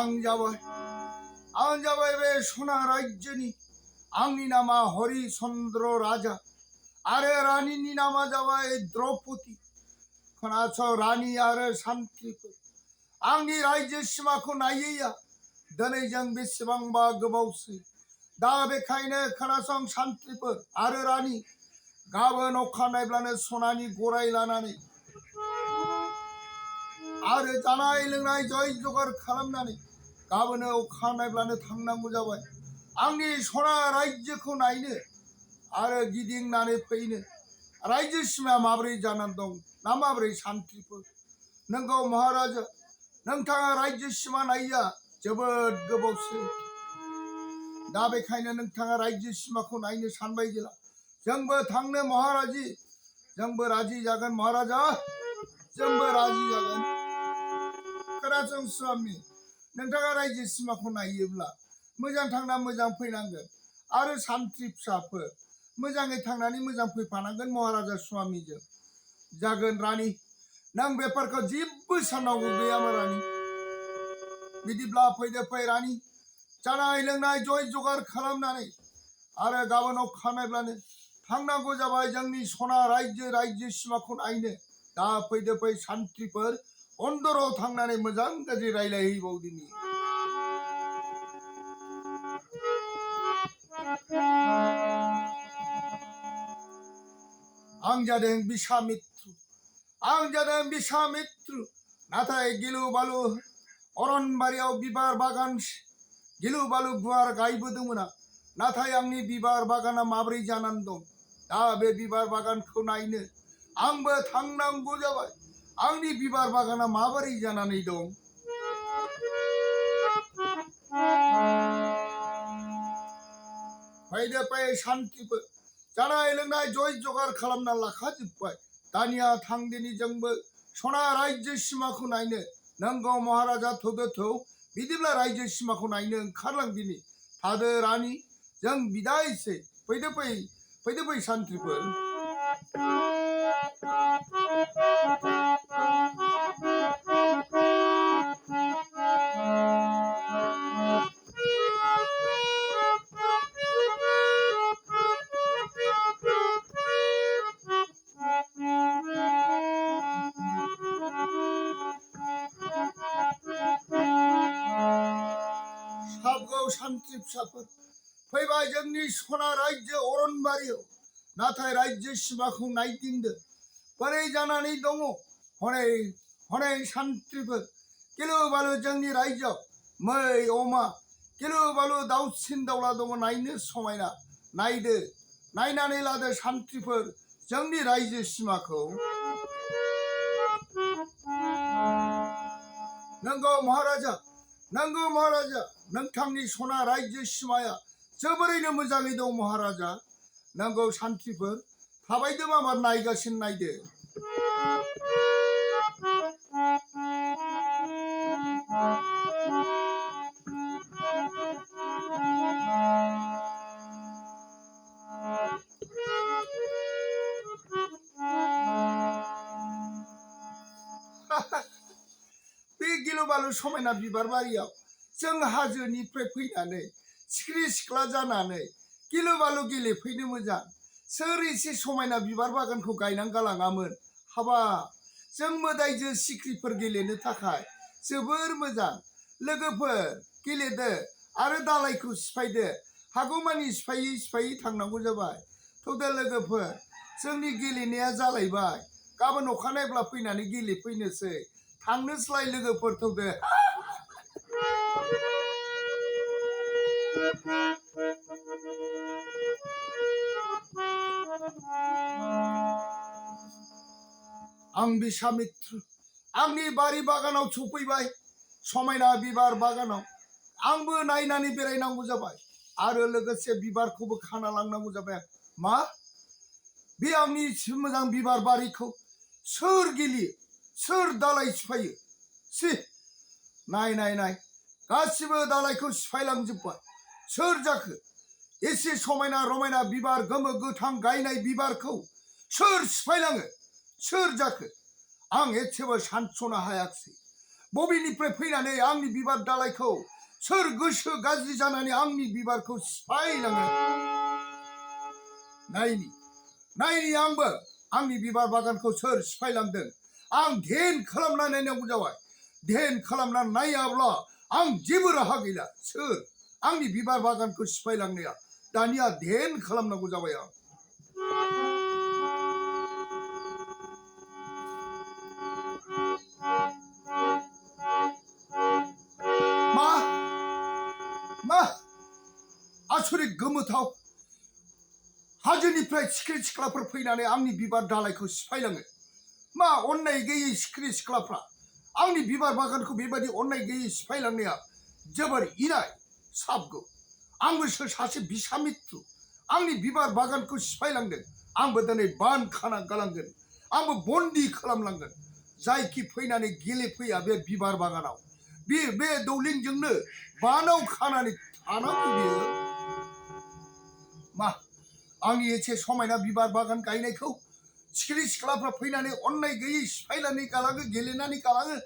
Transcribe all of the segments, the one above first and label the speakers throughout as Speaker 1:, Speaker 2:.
Speaker 1: आं जाबाय बे सना राज्योनि आंनि नामा हरिचन्द्र राजा आरो रानिनि नामा जाबाय द्रौपदी खोनास रानि आरो सान्थ्रिफोर आंनि रायजो सिमाखौ नायैया दिनै जों बेसेबांबा गोबावसै दा बेखायनो खोनासं सान्थ्रिफोर आरो रानि गाबोन अखानायब्लानो सनानि गराय लानानै आरो जानाय लोंनाय जय जगार खालामनानै गाबोनो अखानायब्लानो थांनांगौ जाबाय आंनि सना राज्योखौ नायनो आरो गिदिंनानै फैनो रायजो सिमाया माबोरै जानानै दं ना माबोरै सान्थ्रिफोर नोंगौ महाराजा नोंथाङा रायजो सिमा नायैया जोबोद गोबावसै दा बेखायनो नोंथाङा रायजो सिमाखौ नायनो सानबाय जेला जोंबो थांनो महाराजी जोंबो राजी जागोन महाराजा जोंबो राजी जागोन खोनासं स्वामी नोंथाङा रायजो सिमाखौ नायोब्ला मोजां थांना मोजां फैनांगोन आरो सान्थ्रि फिसाफोर मोजाङै थांनानै मोजां फैफानांगोन महाराजा स्वामीजों जागोन रानि नों बेफोरखौ जेबो साननांगौ गैयामोन रानि बिदिब्ला फैदो फै रानि जानाय लोंनाय जय जगार खालामनानै आरो गाबोन अखानायब्लानो थांनांगौ जाबाय जोंनि सना रायजो सिमाखौ नायनो दा फैदो फै सान्थ्रिफोर अन्धराव थांनानै मोजां गाज्रि रायलायहैबावदिनि आं जादों बिसामित्रु नाथाय गिलु बालु अरनबारियाव बिबार बागान गिलु बालु गुवार गायबोदोंमोन आं नाथाय आंनि बिबार बागाना माबोरै जानानै दं दा बे बिबार बागानखौ नायनो आंबो थांनांगौ जाबाय आंनि बिबार बागाना माबोरै जानानै दं फैदो फै सान्थ्रिफोर जानाय लोंनाय जय जगार खालामना लाखाजोब्बाय दानिया थांदिनि जोंबो सना रायजो सिमाखौ नायनो नंगौ महाराजा थौदो थौ बिदिब्ला रायजो सिमाखौ नायनो ओंखारलांदिनि थादो रानि जों बिदायसै फैदो फै सान्थ्रिफोर सान्थ्रि फिसाफोर फैबाय जोंनि सना रायजो अरनबारियाव नाथाय रायजो सिमाखौ नायदिंदो बोरै जानानै दङ हनै सान्थ्रिफोर गिलु बालु जोंनि रायजोआव मै अमा गिलु बालु दाउसिन दाउला दङ नायनो समायना नायदो नायनानै लादो सान्थ्रिफोर जोंनि रायजो सिमाखौ नंगौ महाराजा नोंथांनि सना रायजो सिमाया जोबोरैनो मोजाङै दं महाराजा नंगौ सान्थ्रिफोर थाबायदो माबा नायगासिनो नायदो बे गिलु बालु समायना बिबार बारियाव जों हाजोनिफ्राय फैनानै सिख्रि सिख्ला जानानै गिलु बालु गेलेफैनो मोजां सोर एसे समायना बिबार बागानखौ गायनानै गालाङामोन हाबा जों मोदायजो सिख्रिफोर गेलेनो थाखाय जोबोर मोजां लोगोफोर गेलेदो आरो दालायखौ सिफायदो हागौमानि सिफायै थांनांगौ जाबाय थौदो लोगोफोर जोंनि गेलेनाया जालायबाय गाबोन अखानायब्ला फैनानै गेलेफैनोसै थांनोसैलाय लोगोफोर थौदो आं बिसामित्रु आंनि बारि बागानाव सफैबाय समायना बिबार बागानाव आंबो नायनानै बेरायनांगौ जाबाय आरो लोगोसे बिबारखौबो खाना लांनांगौ जाबाय मा बे आंनि मोजां बिबार बारिखौ सोर गेलेयो सोर दालाय सिफायो सि नाय गासिबो दालायखौ सिफायलांजोब्बाय सोर जाखो एसे समायना रमायना बिबार गोमो गोथां गायनाय बिबारखौ सोर सिफायलाङो सोर जाखो आं एसेबो सानस'नो हायाखिसै बबेनिफ्राय फैनानै आंनि बिबार दालाइखौ सोर गोसो गाज्रि जानानै आंनि बिबारखौ सिफायलाङो नायनि आंबो आंनि बिबार बागानखौ सोर सिफायलांदों आं ध्यान खालामना नायनांगौ जाबाय ध्यान खालामना नायाब्ला आं जेबो राहा गैला सोर आंनि बिबार बागानखौ सिफायलांनाया दानिया ध्यान खालामनांगौ जाबाय आं मा आसरित गोमोथाव हाजोनिफ्राय सिखिरि सिख्लाफोर फैनानै आंनि बिबार दालाइखौ सिफायलाङो मा अन्नाय गैयै सिखिरि सिख्लाफ्रा आंनि बिबार बागानखौ बेबायदि अन्नाय गैयै सिफायलांनाया जोबोर इनाय साबगौ आंबो सासे बिसामित्रु आंनि बिबार बागानखौ सिफायलांदों आंबो दिनै बान खाना गालांगोन आंबो बन्दी खालामलांगोन जायखि फैनानै गेलेफैया बे बिबार बागानाव बे दौलेंजोंनो बानाव खानानै थानांगौ बियो मा आंनि एसे समायना बिबार बागान गायनायखौ सिखिरि सिख्लाफ्रा फैनानै अन्नाय गैयै सिफायनानै गालाङो गेलेनानै गालाङो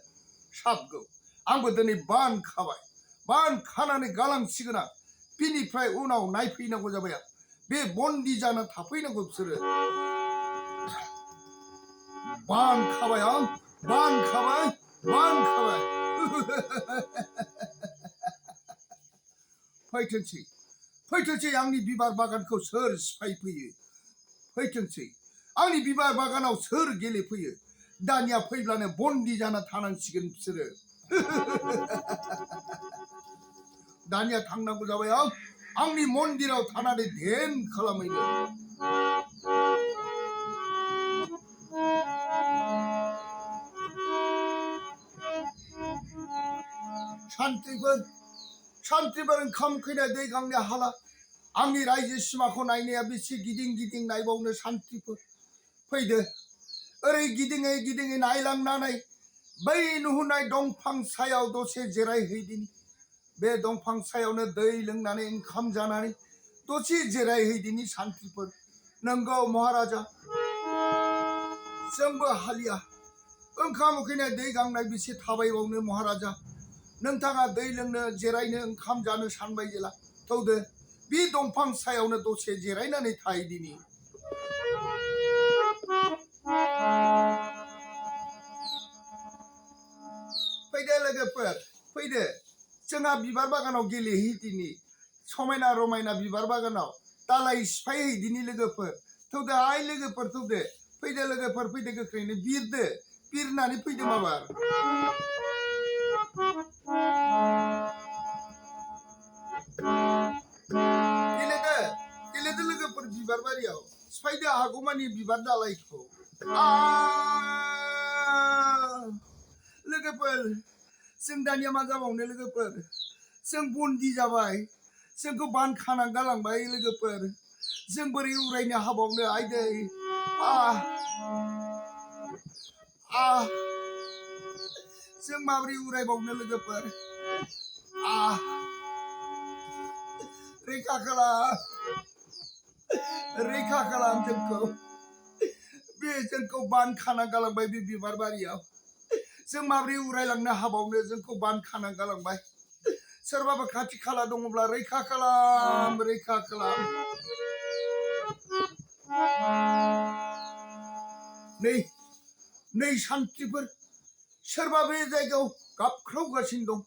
Speaker 1: साबगौ आंबो दिनै बान खाबाय बान खानानै गालांसिगोन आं बिनिफ्राय उनाव नायफैनांगौ जाबाय आं बे बन्दी जाना थाफैनांगौ बिसोरो बान खाबाय आं बान खाबाय फैथोंसै आंनि बिबार बागानखौ सोर सिफायफैयो फैथोंसै आंनि बिबार बागानाव सोर गेलेफैयो दानिया फैब्लानो बन्दी जाना थानांसिगोन बिसोरो दानिया थांनांगौ जाबाय आं आंनि मन्दिराव थानानै ध्यान खालामहैनो सान्थ्रिफोर ओंखाम उखैनाय दै गांनो हाला आंनि रायजो सिमाखौ नायनाया बेसे गिदिं नायबावनो सान्थ्रिफोर फैदो ओरै गिदिङै नायलांनानै बै नुहुरनाय दंफां सायाव दसे जिरायहैदिनि बे दंफां सायावनो दै लोंनानै ओंखाम जानानै दसे जिरायहैदिनि सान्थ्रिफोर नंगौ महाराजा जोंबो हालिया ओंखाम उखैनाय दै गांनाय बेसे थाबायबावनो महाराजा नोंथाङा दै लोंनो जिरायनो ओंखाम जानो सानबाय जेला थौदो बे दंफां सायावनो दसे जिरायनानै थाहैदिनि फैदो लोगोफोर फैदो जोंहा बिबार बागानाव गेलेहैदिनि समायना रमायना बिबार बागानाव दालाइ सिफायहैदिनि लोगोफोर थौदो आइ लोगोफोर थौदो फैदो लोगोफोर फैदो गोख्रैनो बिरनानै फैदो माबार गेलेदो लोगोफोर बिबार बारियाव सिफायदो हागौमानि बिबार दालाइखौ लोगोफोर जों दानिया मा जाबावनो लोगोफोर जों बन्दी जाबाय जोंखौ बान खाना गालांबाय लोगोफोर जों बोरै उरायनो हाबावनो आयदै जों माबोरै उरायबावनो लोगोफोर रैखा खालाम जोंखौ बान खाना गालांबाय बे बिबार बारियाव जों माबोरै उरायलांनो हाबावनो जोंखौ बान खाना गालांबाय सोरबाबो खाथि खाला दङब्ला रैखा खालाम नै सान्थ्रिफोर सोरबा बे जायगायाव गाबख्रावगासिनो दं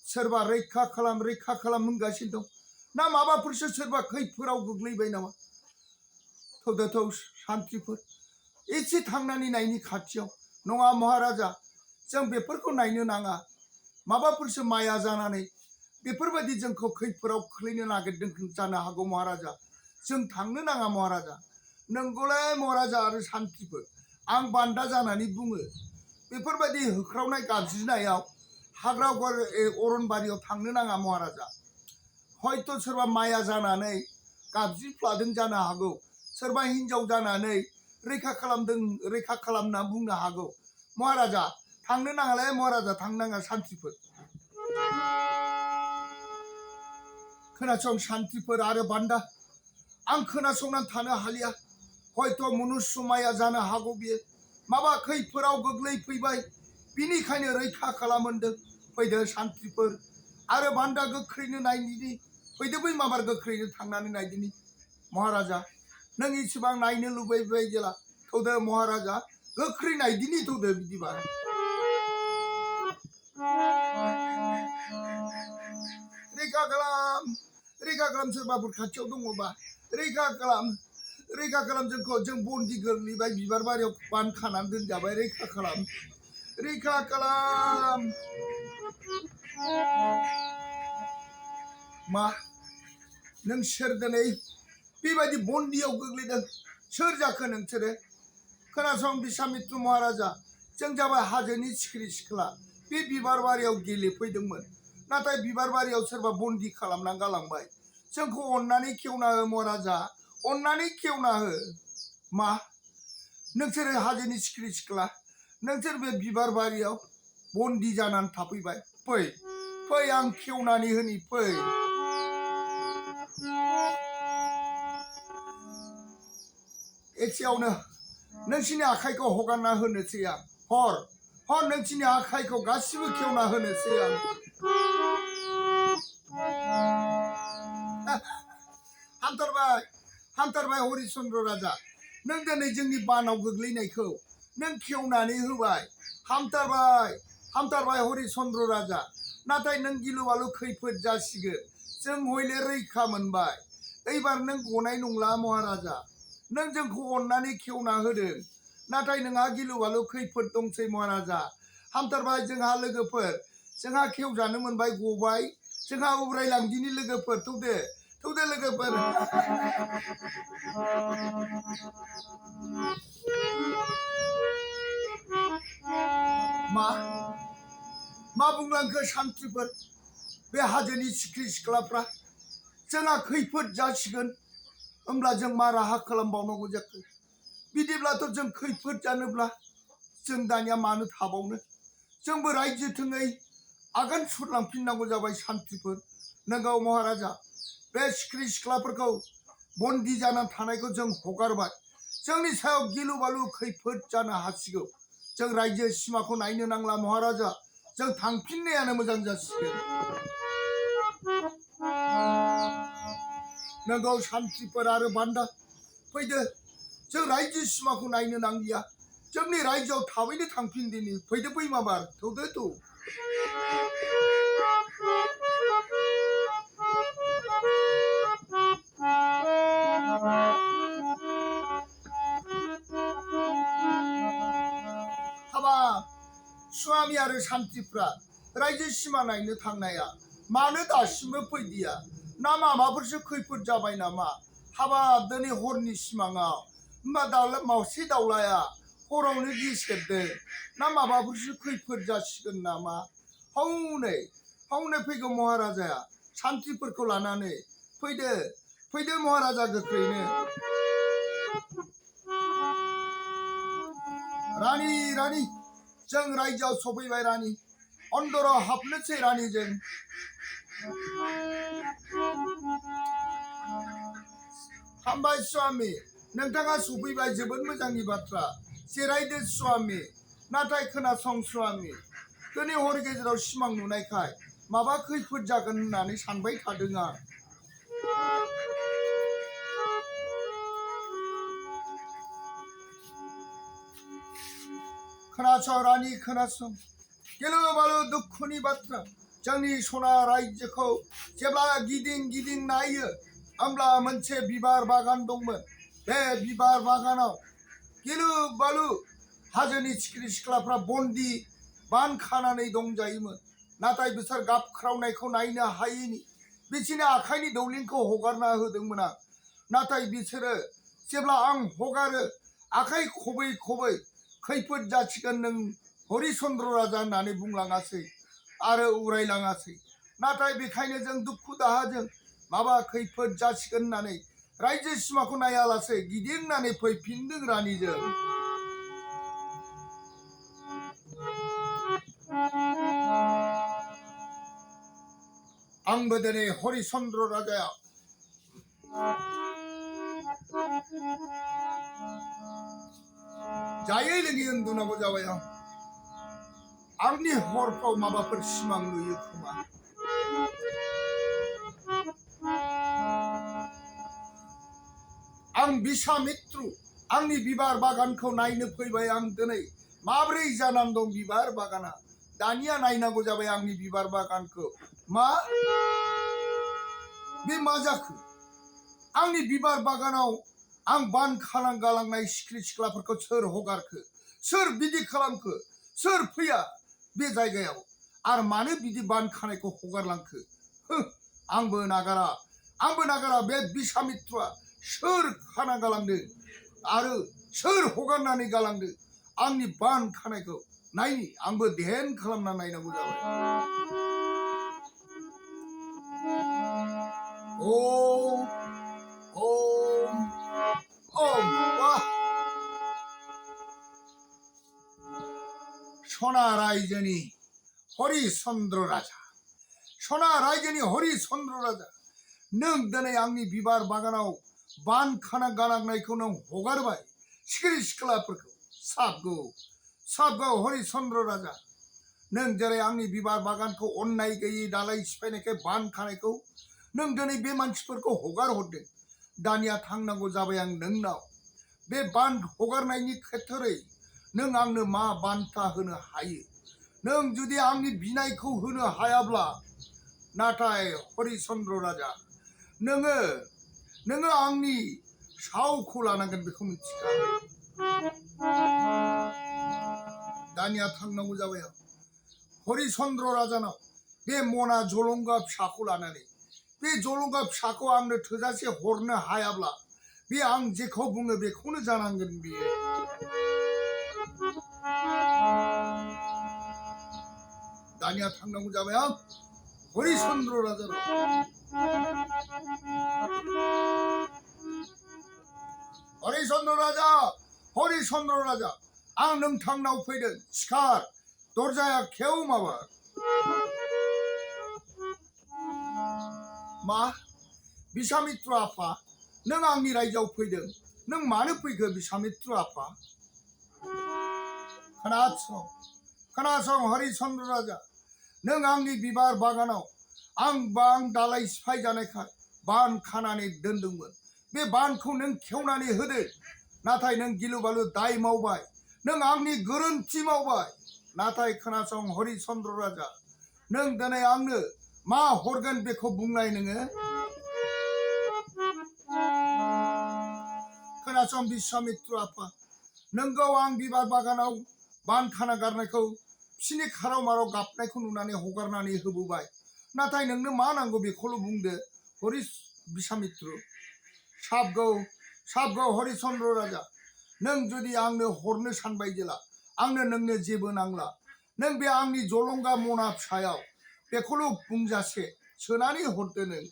Speaker 1: सोरबा रैखा खालाम होनगासिनो दं ना माबाफोरसो सोरबा खैफोदाव गोग्लैबाय नामा थौ सान्थ्रिफोर एसे थांनानै नायनि खाथियाव नङा महाराजा जों बेफोरखौ नायनो नाङा माबाफोरसो माया जानानै बेफोरबायदि जोंखौ खैफोदाव खोख्लैनो नागिरदों जानो हागौ महाराजा जों थांनो नाङा महाराजा नंगौलाय महाराजा आरो सान्थ्रिफोर आं बान्दा जानानै बुङो बेफोरबायदि होख्रावनाय गाबज्रिनायाव हाग्रा अरनबारियाव थांनो नाङा महाराजा हयथ' सोरबा माया जानानै गाबज्रिफ्लादों जानो हागौ सोरबा हिन्जाव जानानै रैखा खालामना बुंनो हागौ महाराजा थांनो नाङालाय महाराजा थांनो नाङा सान्थ्रिफोर खोनासं सान्थ्रिफोर आरो बान्दा आं खोनासंनानै थानो हालिया हयथ' मनुष्य माया जानो हागौ बियो माबा खैफोदाव गोग्लैफैबाय बिनिखायनो रैखा खालामदों फैदो सान्थ्रिफोर आरो बान्दा गोख्रैनो नायदिनि फैदो बै माबार गोख्रैनो थांनानै नायदिनि महाराजा नों इसिबां नायनो लुबैबाय जेला थौदो महाराजा गोख्रै नायदिनि थौदो बिदिबा रैखा खालाम सोरबाफोर खाथियाव दङबा रैखा खालाम जोंखौ जों बन्दि गोग्लैबाय बिबार बारियाव बान खानानै दोनजाबाय रैखा खालाम मा नों सोर दिनै बेबायदि बन्दियाव गोग्लैदों सोर जाखो नोंसोरो खोनासं बिश्वामित्र महाराजा जों जाबाय हाजोनि सिखिरि सिख्ला बे बिबार बारियाव गेलेफैदोंमोन नाथाय बिबार बारियाव सोरबा बन्दी खालामना गालांबाय जोंखौ अन्नानै खेवना हो महाराजा अन्नानै खेवना हो मा नोंसोरो हाजोनि सिखिरि सिख्ला नोंसोर बे बिबार बारियाव बन्दी जानानै थाफैबाय फै आं खेवनानै होनि फै एसेयावनो नोंसिनि आखाइखौ हगारना होनोसै आं हर नोंसिनि आखाइखौ गासिबो खेवना होनोसै आं हामथारबाय हरिचन्द्र राजा नों दिनै जोंनि बानाव गोग्लैनायखौ नों खेवनानै होबाय हामथारबाय हरिचन्द्र राजा नाथाय नों गिलु बालु खैफोद जासिगोन जों हयले रैखा मोनबाय एबार नों गनाय नंला महाराजा नों जोंखौ अन्नानै खेवना होदों नाथाय नोंहा गिलु बालु खैफोद दंसै महाराजा हामथारबाय जोंहा लोगोफोर जोंहा खेवजानो मोनबाय गबाय जोंहा उरायलांदिनि लोगोफोर थौदो लोगोफोर मा बुंलांखो सान्थ्रिफोर बे हाजोनि सिख्रि सिख्लाफ्रा जोंहा खैफोद जासिगोन होमब्ला जों मा राहा खालामबावनांगौ जाखो बिदिब्लाथ' जों खैफोद जानोब्ला जों दानिया मानो थाबावनो जोंबो रायजो थोङै आगान सुरलांफिननांगौ जाबाय सान्थ्रिफोर नोंगौ महाराजा बे सिख्रि सिख्लाफोरखौ बन्दी जाना थानायखौ जों हगारबाय जोंनि सायाव गिलु बालु खैफोद जानो हासिगौ जों रायजो सिमाखौ नायनो नांला महाराजा जों थांफिननायानो मोजां जासिगोन नोंगौ सान्थ्रिफोर आरो बान्दा फैदो जों रायजो सिमाखौ नायनो नांलिया जोंनि रायजोआव थाबैनो थांफिनदिनि फैदो बै माबार थौ स्वामी आरो सान्थ्रिफ्रा रायजो सिमा नायनो थांनाया मानो दासिमबो फैदिया ना माबाफोरसो खैफोद जाबाय नामा हाबाब दिनै हरनि सिमाङाव मावसे दावलाया हरावनो गेसेरदों ना माबाफोरसो खैफोद जासिगोन नामा हौनै फैगौ महाराजाया सान्थ्रिफोरखौ लानानै फैदो महाराजा गोख्रैनो रानी जों रायजोआव सफैबाय रानी अन्दराव हाबनोसै रानीजों हामबाय स्वामी नोंथाङा सफैबाय जोबोद मोजांनि बाथ्रा जिरायदो स्वामी नाथाय खोनासं स्वामी दिनै हर गेजेराव सिमां नुनायखाय माबा खैफोद जागोन होननानै सानबाय थादों आं खोनासं रानी खोनासं गिलु बालु दुखुनि बाथ्रा जोंनि सना रायजोखौ जेब्ला गिदिं नायो होमब्ला मोनसे बिबार बागान दंमोन बे बिबार बागानाव गिलु बालु हाजोनि सिख्रि सिख्लाफ्रा बन्दी बान खानानै दंजायोमोन नाथाय बिसोर गाबख्रावनायखौ नायनो हायैनि बिसोरनि आखाइनि दौलेंखौ हगारना होदोंमोन आं नाथाय बिसोरो जेब्ला आं हगारो आखाइ खबै खैफोद जासिगोन नों हरिचन्द्र राजा होननानै बुंलाङासै आरो उरायलाङासै नाथाय बेखायनो जों दुखु दाहाजों माबा खैफोद जासिगोन होननानै रायजो सिमाखौ नायालासै गिदिंनानै फैफिनदों रानीजों आंबो दिनै हरिचन्द्र राजाया जायै लोङै उन्दुनांगौ जाबाय आं आंनि हरफ्राव माबाफोर सिमां नुयो खोमा आं बिसामित्रु आंनि बिबार बागानखौ नायनो फैबाय आं दिनै माब्रै जानानै दं बिबार बागाना दानिया नायनांगौ जाबाय आंनि बिबार बागानखौ मा बे मा जाखो आंनि बिबार बागानाव आं बान खालां गालांनाय सिख्रि सिख्लाफोरखौ सोर हगारखो सोर बिदि खालामखो सोर फैया बे जायगायाव आरो मानो बिदि बान खानायखौ हगारलांखो आंबो नागारा बे बिसामित्रआ सोर खाना गालांदों आरो सोर हगारनानै गालांदों आंनि बान खानायखौ नायनि आंबो ध्यान खालामना नायनांगौ जाबाय ओम ओम ओम वाह सना रायजोनि हरिचन्द्र राजा सना रायजोनि हरिचन्द्र राजा नों दिनै आंनि बिबार बागानाव बान खाना गालांनायखौ नों हगारबाय सिखिरि सिख्लाफोरखौ साबगौ हरिचन्द्र राजा नों जेरै आंनि बिबार बागानखौ अननाय गैयै दालाय सिफायनायखाय बान खानायखौ नों दिनै बे मानसिफोरखौ हगार हरदों दानिया थांनांगौ जाबाय आं नोंनाव बे बान हगारनायनि खेथरै नों आंनो मा बान्था होनो हायो नों जुदि आंनि बिनायखौ होनो हायाब्ला नाथाय हरिचन्द्र राजा नोङो आंनि सावखौ लानांगोन बेखौ मिथिखा दानिया थांनांगौ जाबाय आं हरिचन्द्र राजानाव बे मना जलंगा फिसाखौ लानानै बे जलंगा फिसाखौ आंनो थोजासे हरनो हायाब्ला बे आं जेखौ बुङो बेखौनो जानांगोन बियो दानिया थांनांगौ जाबाय आं हरिचन्द्र राजानाव हरिचन्द्र राजा आं नोंथांनाव फैदों सिखार दरजाया खेव माबा मा बिसामित्र आफा नों आंनि रायजोआव फैदों नों मानो फैखो बिसामित्र आफा खोनासं हरिचन्द्र राजा नों आंनि बिबार बागानाव आं दालाय सिफाय जानायखाय बान खानानै दोनदोंमोन बे बानखौ नों खेवनानै होदो नाथाय नों गिलु बालु दाय मावबाय नों आंनि गोरोन्थि मावबाय नाथाय खोनासं हरिचन्द्र राजा नों दिनै आंनो मा हरगोन बेखौ बुंनाय नोङो खोनासं बिसामित्र आफा नोंगौ आं बिबार बागानाव बान खाना गारनायखौ बिसिनि खाराव माराव गाबनायखौ नुनानै हगारनानै होबोबाय नाथाय नोंनो मा नांगौ बेखौल' बुंदो बिसामित्र साबगौ हरिचन्द्र राजा नों जुदि आंनो हरनो सानबाय जेला आंनो नोंनो जेबो नांला नों बे आंनि जलंगा मना फिसायाव बेखौल' बुंजासे सोनानै हरदो नों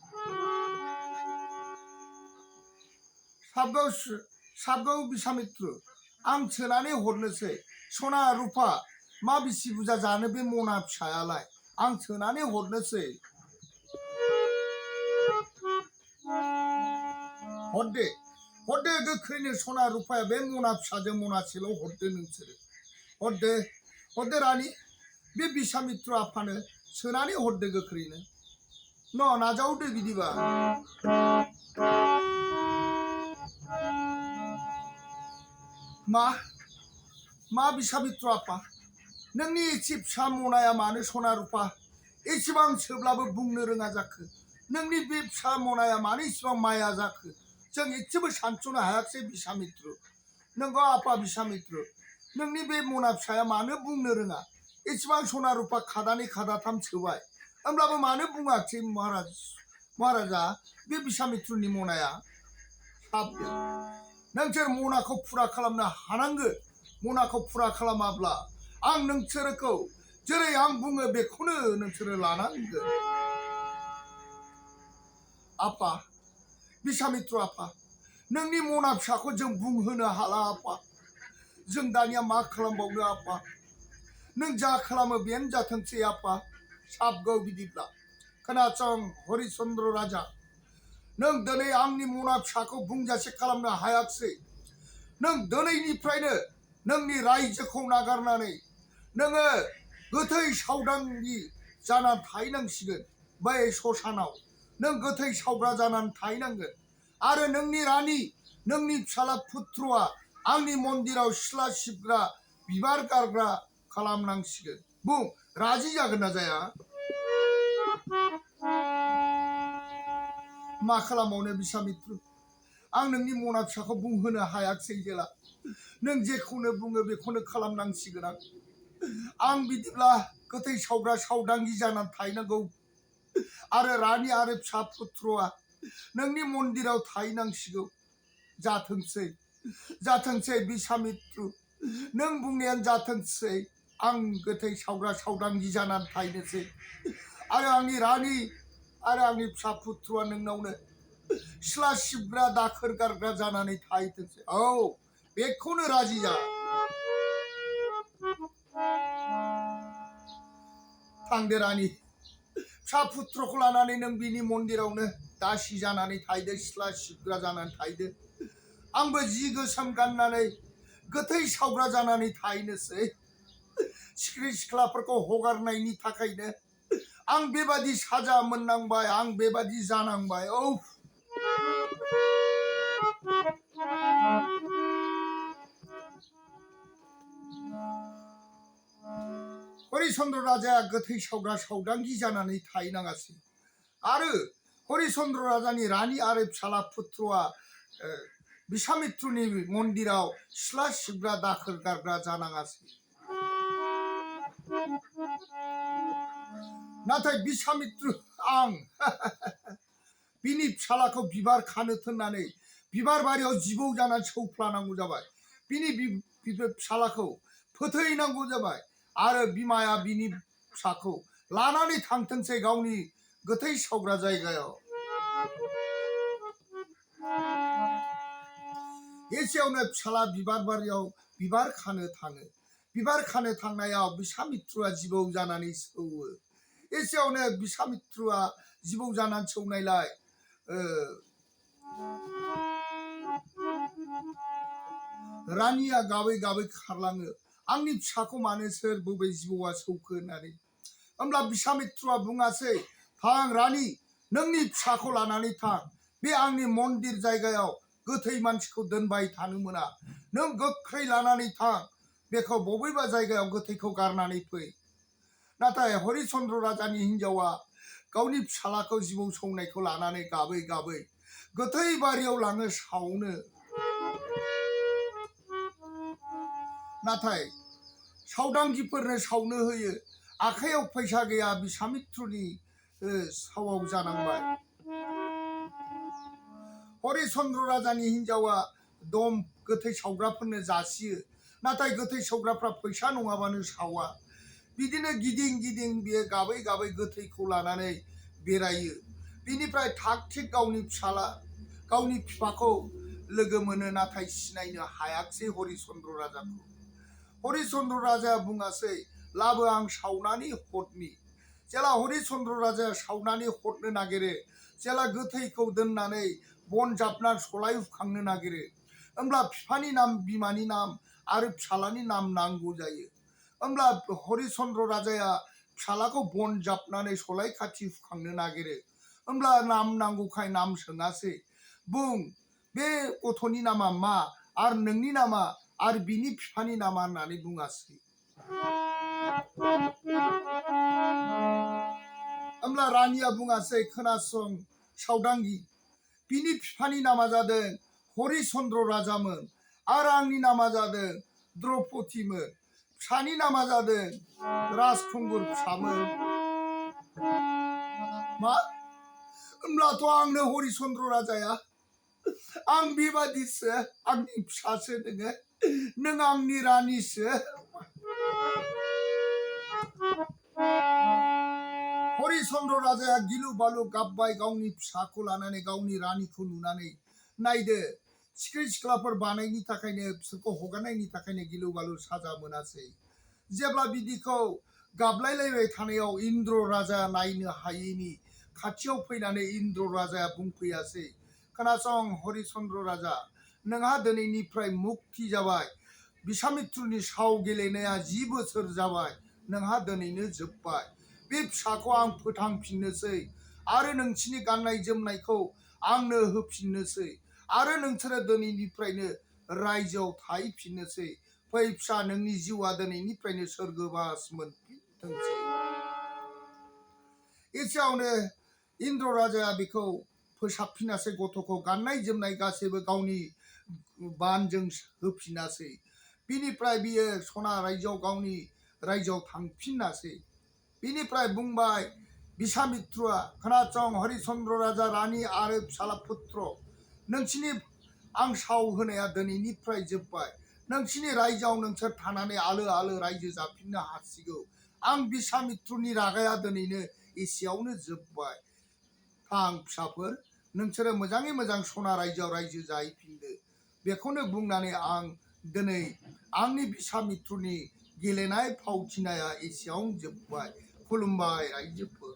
Speaker 1: साबगौ बिसामित्र आं सोनानै हरनोसै सना रुपा मा बिसि बुरजा जानो बे मना फिसायालाय आं सोनानै हरनोसै हरदो गोख्रैनो सना रुपाया बे मना फिसाजों मनासेल' हरदो नोंसोरो हरदो रानि बे बिसामित्र आफानो सोनानै हरदो गोख्रैनो नाजावदो बिदिबा मा बिसामित्र आफा नोंनि एसे फिसा मनाया मानो सना रुपा एसेबां सोब्लाबो बुंनो रोङा जाखो नोंनि बे फिसा मनाया मानो इसेबां माया जाखो जों एसेबो सानस'नो हायाखिसै बिसामित्र नोंगौ आफा बिसामित्र नोंनि बे मना फिसाया मानो बुंनो रोङा एसेबां सना रुपा खादानै खादाथाम सोबाय होमब्लाबो मानो बुङाखिसै महाराजा बे बिसामित्रनि मनाया साबदो नोंसोर मनाखौ फुरा खालामनो हानांगोन मनाखौ फुरा खालामाब्ला आं नोंसोरखौ जेरै आं बुङो बेखौनो नोंसोरो लानांगोन आफा बिसामित्र आफा नोंनि मना फिसाखौ जों बुंहोनो हाला आफा जों दानिया मा खालामबावनो आफा नों जा खालामो बेनो जाथोंसै आफा साबगौ बिदिब्ला खोनासं हरिचन्द्र राजा नों दिनै आंनि मना फिसाखौ बुंजासे खालामनो हायाखिसै नों दिनैनिफ्रायनो नोंनि रायजोखौ नागारनानै नोङो गोथै सावदांगि जानानै थाहैनांसिगोन बै ससानाव नों गोथै सावग्रा जानानै थाहैनांगोन आरो नोंनि रानि नोंनि फिसाला पुत्रआ आंनि मन्दिराव सिथ्ला सिबग्रा बिबार गारग्रा खालामनांसिगोन बुं राजि जागोन ना जाया मा खालामबावनो बिसामित्र आं नोंनि मना फिसाखौ बुंहोनो हायाखिसै जेला नों जेखौनो बुङो बेखौनो खालामनांसिगोन आं बिदिब्ला गोथै सावग्रा सावदांगि जानानै थाहैनांगौ आरो रानि आरो फिसा पुत्रआ नोंनि मन्दिराव थाहैनांसिगौ जाथोंसै जाथोंसै बिसामित्र नों बुंनायानो जाथोंसै आं गोथै सावग्रा सावदांगि जानानै थाहैनोसै आरो आंनि रानि आरो आंनि फिसा पुत्रआ नोंनावनो सिथ्ला सिबग्रा दाखोर गारग्रा जानानै थाहैथोंसै औ बेखौनो राजि जा थांदो रानि फिसा पुत्रखौ लानानै नों बिनि मन्दिरावनो दासि जानानै थाहैदो सिथ्ला सिबग्रा जानानै थाहैदो आंबो जि गोसोम गाननानै गोथै सावग्रा जानानै थाहैनोसै सिख्रि सिख्लाफोरखौ हगारनायनि थाखायनो आं बेबादि साजा मोननांबाय आं बेबादि जानांबाय औ हरिचन्द्र राजाया गोथै सावग्रा सावदांगि जानानै थाहैनाङासै आरो हरिचन्द्र राजानि रानि आरो फिसाला पुत्रआ बिसामित्रनि मन्दिराव सिथ्ला सिबग्रा दाखोर गारग्रा जानाङासै नाथाय बिसामित्र आं बिनि फिसालाखौ बिबार खानो थोननानै बिबार बारियाव जिबौ जानानै सौफ्लानांगौ जाबाय बिनि फिसालाखौ फोथैनांगौ जाबाय आरो बिमाया बिनि फिसाखौ लानानै थांथोंसै गावनि गोथै सावग्रा जायगायाव एसेयावनो फिसाला बिबार बारियाव बिबार खानो थाङो बिबार खानो थांनायाव बिसामित्रआ जिबौ जानानै सौवो एसेयावनो बिसामित्रआ जिबौ जानानै सौनायलाय रानिया गाबै गाबै खारलाङो आंनि फिसाखौ मानो सोर बबे जिबौआ सौखो होननानै होमब्ला बिसामित्रआ बुङासै थां रानि नोंनि फिसाखौ लानानै थां बे आंनि मन्दिर जायगायाव गोथै मानसिखौ दोनबाय थानो मोना नों गोख्रै लानानै थां बेखौ बबेबा जायगायाव गोथैखौ गारनानै फै नाथाय हरिचन्द्र राजानि हिन्जावा गावनि फिसालाखौ जिबौ सौनायखौ लानानै गाबै गाबै गोथै बारियाव लाङो सावनो नाथाय सावदांगिफोरनो सावनो होयो आखायाव फैसा गैया बिसामित्रनि सावाव जानांबाय हरिचन्द्र राजानि हिन्जावा दम गोथै सावग्राफोरनो जासियो नाथाय गोथै सावग्राफ्रा फैसा नङाबानो सावा बिदिनो गिदिं गिदिं बियो गाबै गाबै गोथैखौ लानानै बेरायो बिनिफ्राय थाग थिग गावनि फिसाला गावनि बिफाखौ लोगो मोनो नाथाय सिनायनो हायाखिसै हरिचन्द्र राजाखौ हरिचन्द्र राजाया बुङासै लाबो आं सावनानै हरनि जेला हरिचन्द्र राजाया सावनानै हरनो नागिरो जेला गोथैखौ दोननानै बन जाबना सलाय हुखांनो नागिरो होमब्ला बिफानि नाम बिमानि नाम आरो फिसालानि नाम नांगौ जायो होमब्ला हरिचन्द्र राजाया फिसालाखौ बन जाबनानै सलाय खाथि हुखांनो नागिरो होमब्ला नाम नांगौखाय नाम सोङासै बुं बे गथ'नि नामा मा आरो नोंनि नामा आरो बिनि बिफानि नामा होननानै बुङासै होमब्ला रानिया बुङासै खोनासं सावदांगि बिनि बिफानि नामा जादों हरिचन्द्र राजामोन आरो आंनि नामा जादों द्रौपदीमोन फिसानि नामा जादों राजखुंगुर फिसामोन मा होमब्लाथ' आंनो हरिचन्द्र राजाया आं बेबादिसो आंनि फिसासो नोङो नों आंनि रानिसो हरिचन्द्र राजाया गिलु बालु गाबबाय गावनि फिसाखौ लानानै गावनि रानिखौ नुनानै नायदो सिख्रि सिख्लाफोर बानायनि थाखायनो बिसोरखौ हगारनायनि थाखायनो गिलु बालु साजा मोनासै जेब्ला बिदिखौ गाबलायलायबाय थानायाव इन्द्र राजा नायनो हायैनि खाथियाव फैनानै इन्द्र राजाया बुंफैयासै खोनासं हरिचन्द्र राजा नोंहा दिनैनिफ्राय मुक्ति जाबाय बिसामित्रनि साव गेलेनाया 10 बोसोर जाबाय नोंहा दिनैनो जोब्बाय बे फिसाखौ आं फोथांफिननोसै आरो नोंसिनि गाननाय जोमनायखौ आंनो होफिननोसै आरो नोंसोरो दिनैनिफ्रायनो रायजोआव थाहैफिननोसै फै फिसा नोंनि जिउआ दिनैनिफ्रायनो सोरगोबास मोनफिनथोंसै एसेयावनो इन्द्र राजाया बेखौ फोसाबफिनासै गथ'खौ गाननाय जोमनाय गासैबो गावनि बानजों होफिनासै बिनिफ्राय बियो सना रायजोआव गावनि रायजोआव थांफिनासै बिनिफ्राय बुंबाय बिसामित्रआ खोनासं हरिचन्द्र राजा रानि आरो फिसाला पुत्र नोंसिनि आं साव होनाया दिनैनिफ्राय जोब्बाय नोंसिनि रायजोआव नोंसोर थानानै आलो आलो रायजो जाफिननो हासिगौ आं बिसामित्रनि रागाया दिनैनो एसेयावनो जोब्बाय थां फिसाफोर नोंसोरो मोजाङै मोजां सना रायजोआव रायजो जाहैफिनदो बेखौनो बुंनानै आं दिनै आंनि बिसामित्रनि गेलेनाय फावथिनाया एसेयावनो जोब्बाय खुलुमबाय रायजोफोर